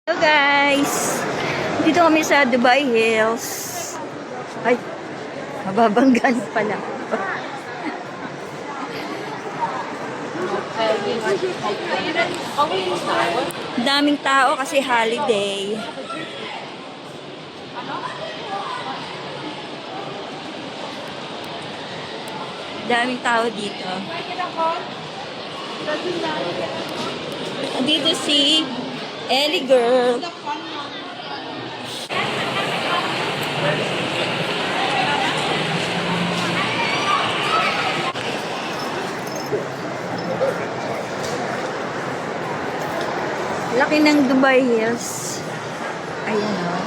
Hello guys! Dito kami sa Dubai Hills. Ay, mababanggan pala. Daming tao kasi holiday. Daming tao dito. Dito si Ellie Girl. Laki ng Dubai Hills. Ayan o.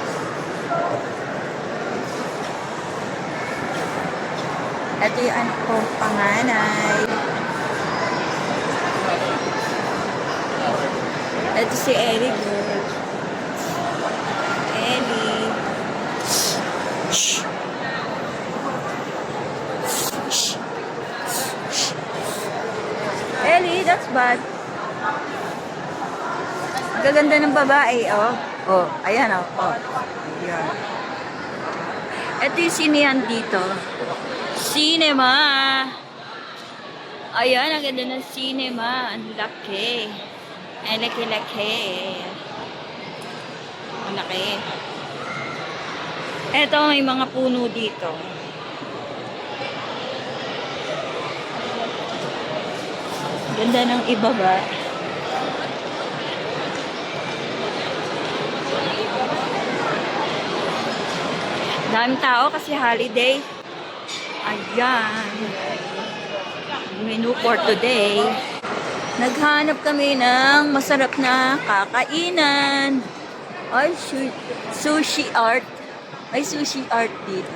Ito yung anak ko, panganay. Ito si Ellie Girl. Ellie. Shh. Shh. Ellie, that's bad. Gaganda ng babae, oh. Oh, ayan, oh. Oh. Ayan. Ito yung sinehan dito. Cinema. Ayan, ang ganda ng cinema. Ang laki. Ang laki-laki. Ang laki. Ito, may mga puno dito. Ganda ng ibaba. Daming tao kasi holiday. Ayan. Menu for today. Naghanap kami ng masarap na kakainan. Ay, sushi art. May sushi art dito.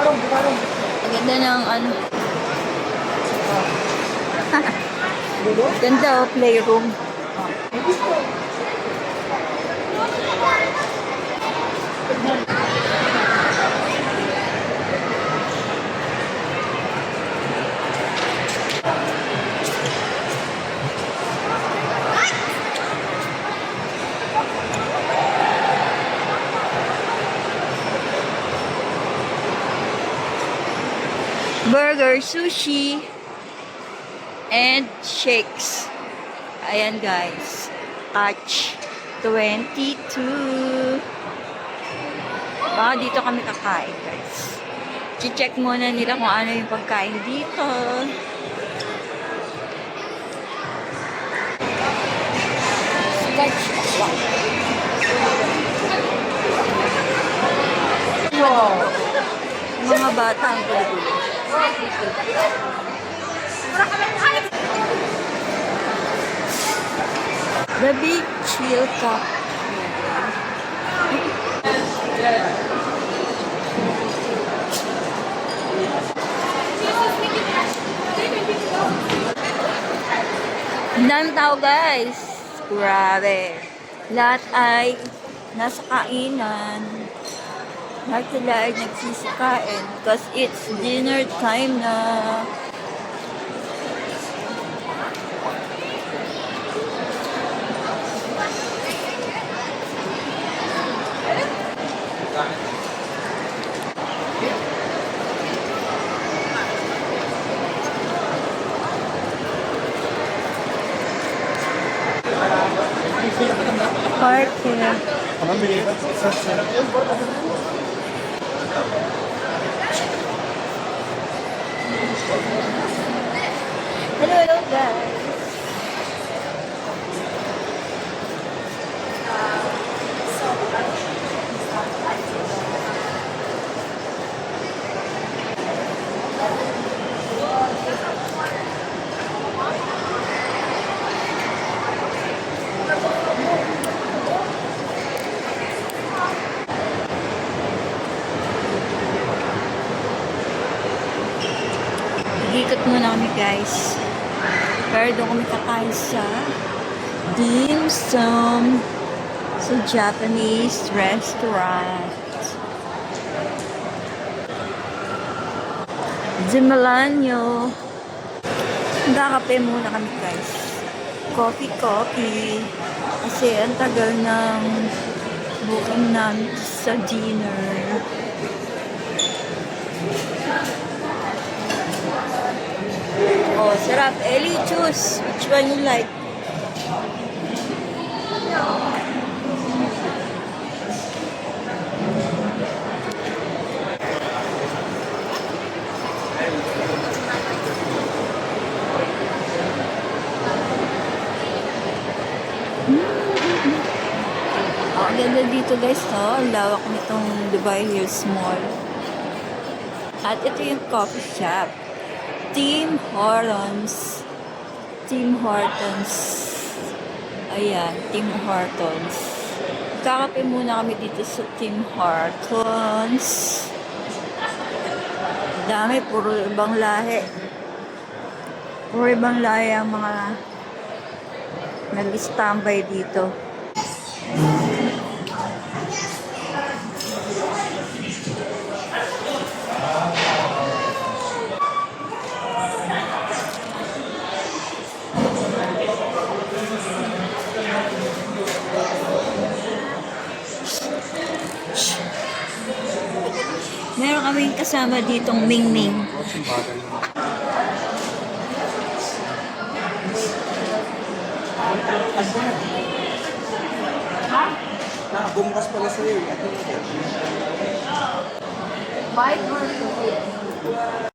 Ang ganda ng ano. Ganda, oh, playroom. Burger, sushi, and shakes. Ayan guys. Catch 22. Baka dito kami kakain guys. I-check muna nila kung ano yung pagkain dito. Catch. Wow. Mga bata ang gulo-gulo. The Big Chill Cup. Ang daming tao guys. Grabe. Lahat ay nasa kainan. Lahat sila ay nagsisikain because it's dinner time na. Park here. Hello guys. Ikot muna kami guys. Pero doon kami kakain sa dim sum sa Japanese restaurant. Zimalanyo. Magkakape muna kami guys. Coffee. Kasi ang tagal ng booking namin sa dinner. Oh, sarap. Ellie, choose. Which one you like? Oh, ang ganda dito guys, no? Ang lawak nitong Dubai Hills Mall. At ito yung coffee shop. Tim Hortons. Tim Hortons. Ayan, Tim Hortons. Kakape muna kami dito sa Tim Hortons. Dami, puro ibang lahi. Puro ibang lahi ang mga nag-standby dito. Meron kaming kasama ditong Mingming. Bumukas pala sa'yo. White or